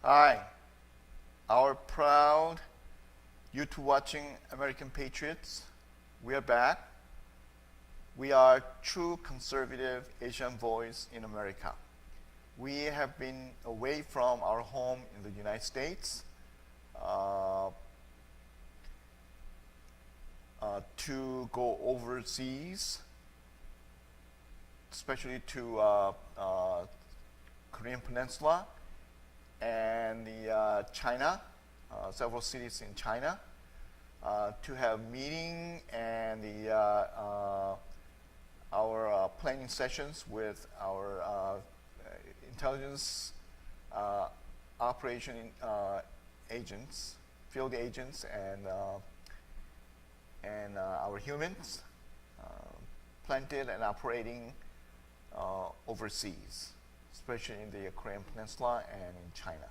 Hi, our proud YouTube watching American patriots. We are back. We are true conservative Asian voice in America. We have been away from our home in the United States to go overseas, especially to Korean Peninsula and the China, several cities in China, to have meeting and our planning sessions with our intelligence operation agents, field agents, and our humans planted and operating overseas, especially in the Korean Peninsula and in China.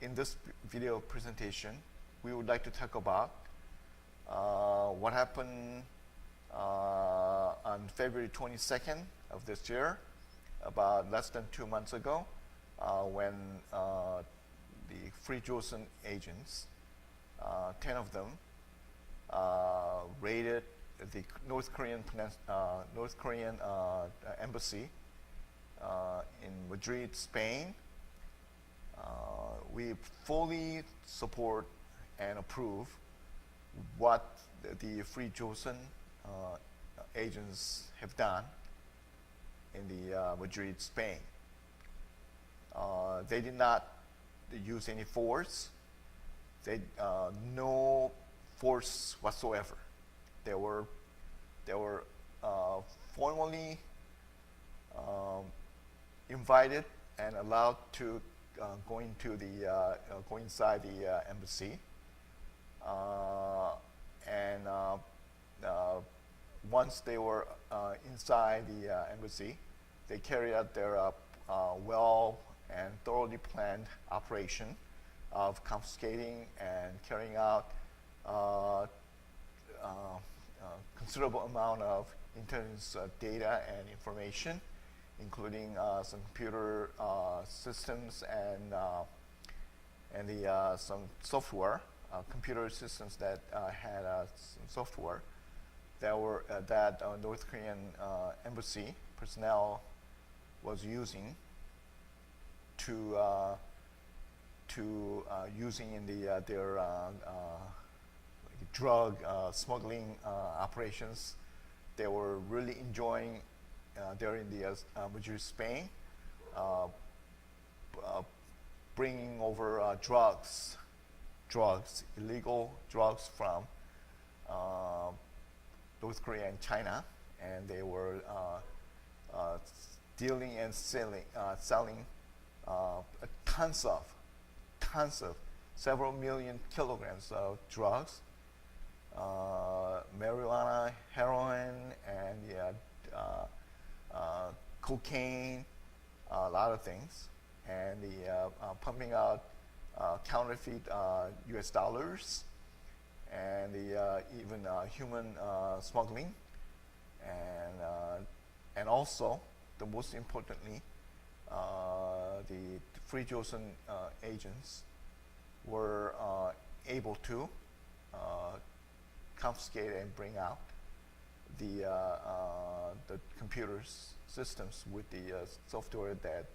In this video presentation, we would like to talk about what happened on February 22nd of this year, about less than 2 months ago, when the Free JOSEON agents, 10 of them, raided the North Korean Embassy in Madrid, Spain. We fully support and approve what the Free JOSEON agents have done in the Madrid, Spain. They did not use any force. No force whatsoever. They were formally invited and allowed to go inside the embassy, and once they were inside the embassy, they carried out their well and thoroughly planned operation of confiscating and carrying out considerable amount of intelligence data and information, including some computer systems and some software, computer systems that had some software that North Korean embassy personnel was using to using in their drug smuggling operations. They were really enjoying during the Madrid, Spain, bringing over drugs, illegal drugs from North Korea and China, and they were dealing and selling tons of several million kilograms of drugs, marijuana, heroin, and cocaine, a lot of things, and pumping out counterfeit US dollars, and even human smuggling, and also, the most importantly, the Free JOSEON agents were able to confiscate and bring out the computer systems with the software that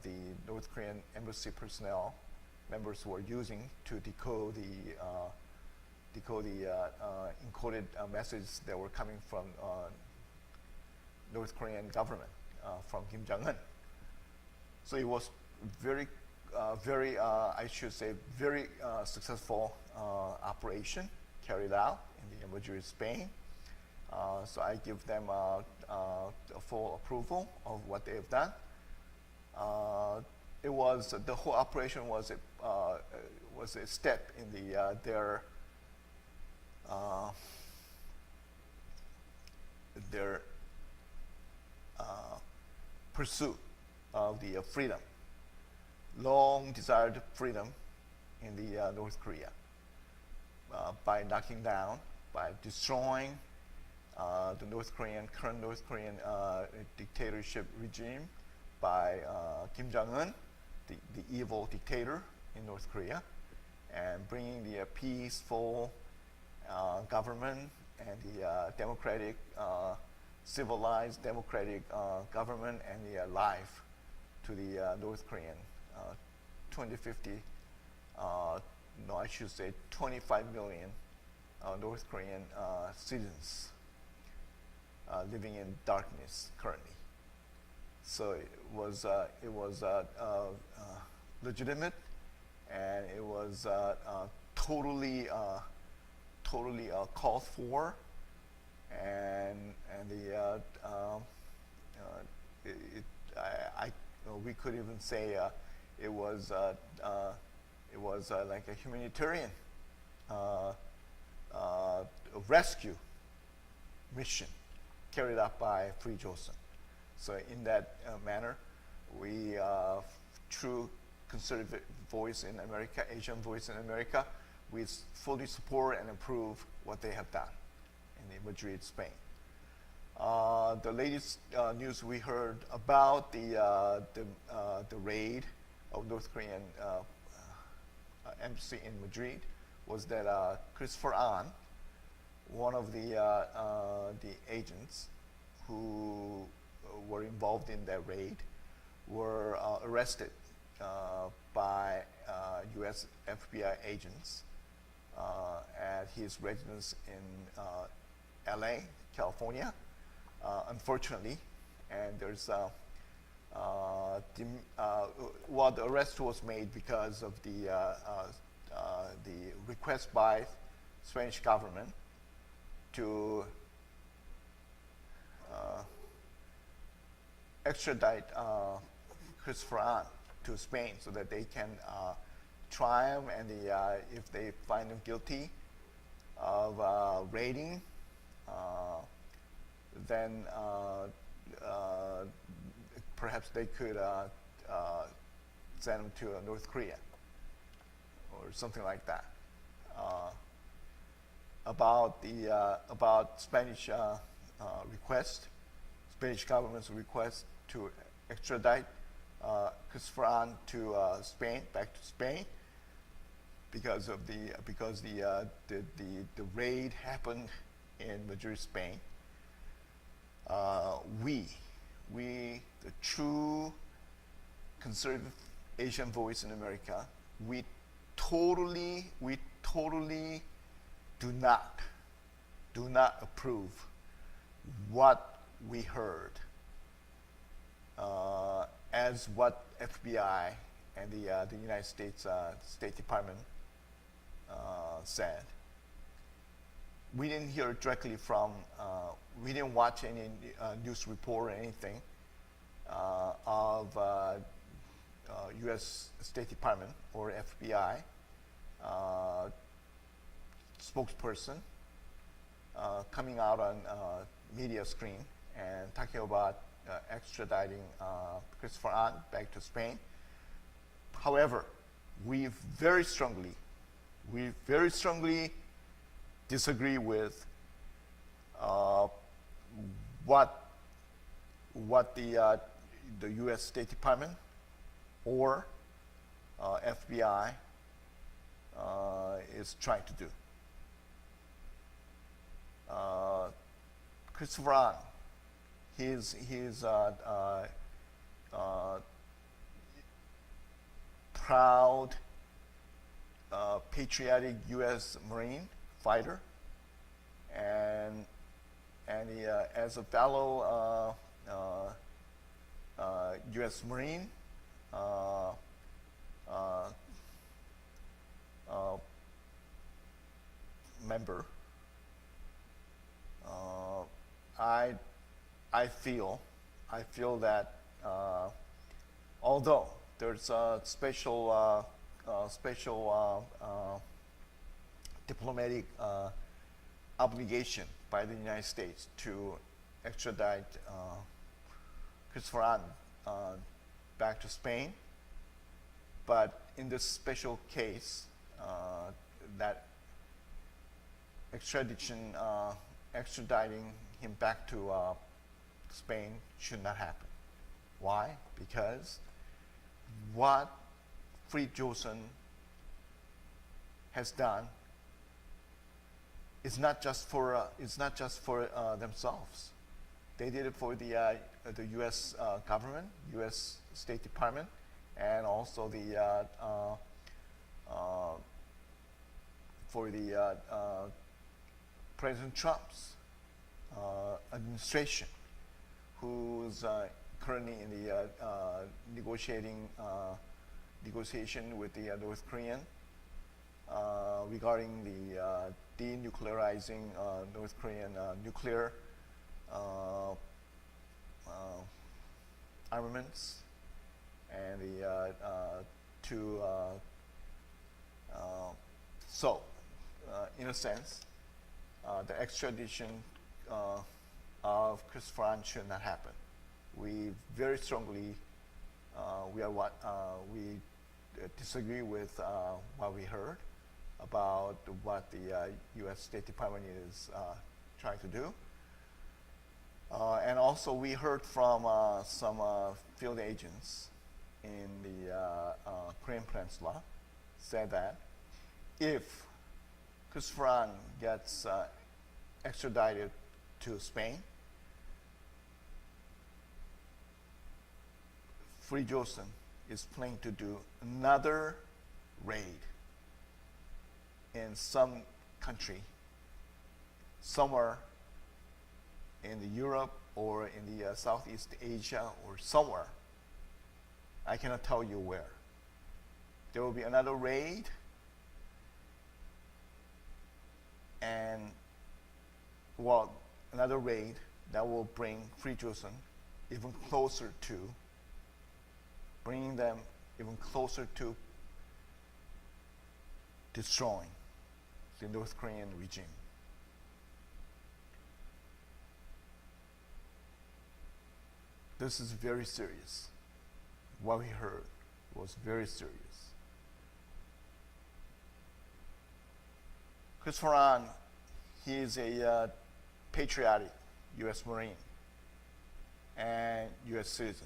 the North Korean embassy personnel members were using to decode the encoded messages that were coming from North Korean government, from Kim Jong-Un. So it was very I should say, very successful operation carried out in the Madrid, Spain. So I give them a full approval of what they have done. It was the whole operation was a step in their pursuit of the freedom, long desired freedom in the North Korea, by knocking down, by destroying the current North Korean dictatorship regime, by Kim Jong-Un, the evil dictator in North Korea, and bringing the peaceful government and the democratic, civilized democratic government and the life to the North Korean 2050, no, I should say 25 million North Korean citizens living in darkness currently. So it was legitimate, and it was totally called for, and we could even say it was like a humanitarian rescue mission carried out by Free JOSEON. So in that manner, we, true conservative voice in America, Asian voice in America, we fully support and approve what they have done in Madrid, Spain. The latest news we heard about the raid of North Korean embassy in Madrid was that Christopher Ahn, one of the agents who were involved in that raid, were arrested by U.S. FBI agents at his residence in L.A., California, unfortunately. And there's the arrest was made because of the request by Spanish government to extradite Christopher Ahn to Spain so that they can try him, and if they find him guilty of raiding, then perhaps they could send him to North Korea or something like that. About Spanish request, Spanish government's request to extradite Christopher Ahn to Spain, back to Spain, because the raid happened in Madrid, Spain. We, the true conservative Asian voice in America, we totally do not approve what we heard as what FBI and the United States State Department said. We didn't hear directly from, we didn't watch any news report or anything of U.S. State Department or FBI spokesperson coming out on media screen and talking about extraditing Christopher Ahn back to Spain. However, we very strongly disagree with what the U.S. State Department or FBI is trying to do. Christopher Ahn, he's proud, patriotic U.S. Marine fighter, and he, as a fellow U.S. Marine, member, I feel that although there's a special diplomatic obligation by the United States to extradite Christopher Ahn back to Spain, but in this special case, that extradition, extraditing him back to Spain should not happen. Why? Because what Free JOSEON has done is not just for themselves. They did it for the U.S. Government, U.S. State Department, and also for the President Trump's administration, who's currently in the negotiation with the North Korean regarding the denuclearizing North Korean nuclear armaments, and the in a sense, the extradition of Christopher Ahn should not happen. We very strongly we disagree with what we heard about what the U.S. State Department is trying to do. And also we heard from some field agents in the Korean Peninsula said that if Christopher Ahn gets extradited to Spain, Free JOSEON is planning to do another raid in some country, somewhere in the Europe or in the Southeast Asia or somewhere. I cannot tell you where. There will be another raid, and another raid that will bring Free JOSEON even closer to bringing them even closer to destroying the North Korean regime. This is very serious. What we heard was very serious. Christopher Ahn, he is a patriotic U.S. Marine and U.S. citizen.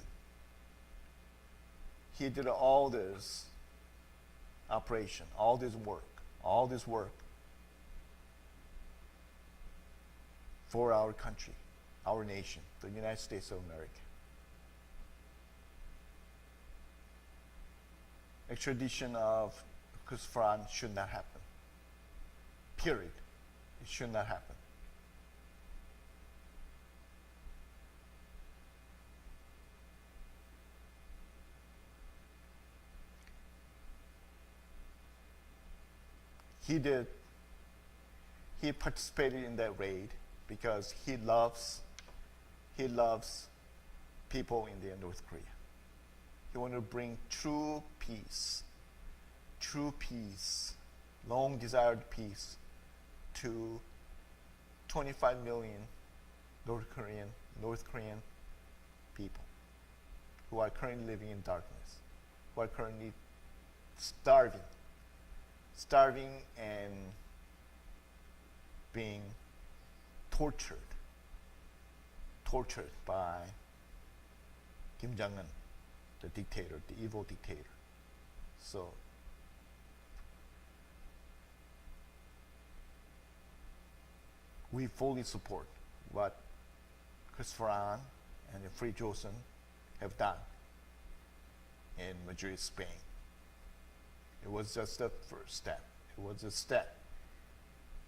He did all this operation, all this work for our country, our nation, the United States of America. Extradition of Christopher Ahn should not happen. Period. It should not happen. He participated in that raid because he loves people in the North Korea. He wanted to bring true peace, long desired peace to 25 million North Korean people who are currently living in darkness, who are currently starving and being tortured by Kim Jong-Un, the dictator, the evil dictator. So we fully support what Christopher Ahn and the Free JOSEON have done in Madrid, Spain. It was just the first step. It was a step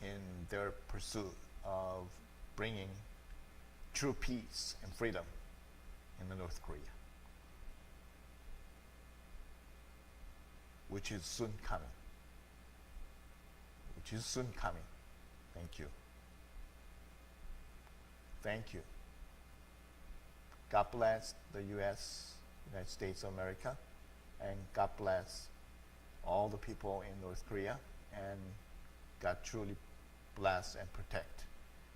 in their pursuit of bringing true peace and freedom in the North Korea, which is soon coming. Thank you. Thank you. God bless the U.S., United States of America, and God bless all the people in North Korea, and God truly bless and protect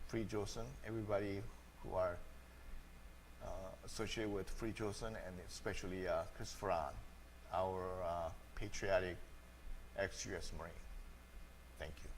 Free JOSEON, everybody who are associated with Free JOSEON, and especially Christopher Ahn, our patriotic ex-U.S. Marine. Thank you.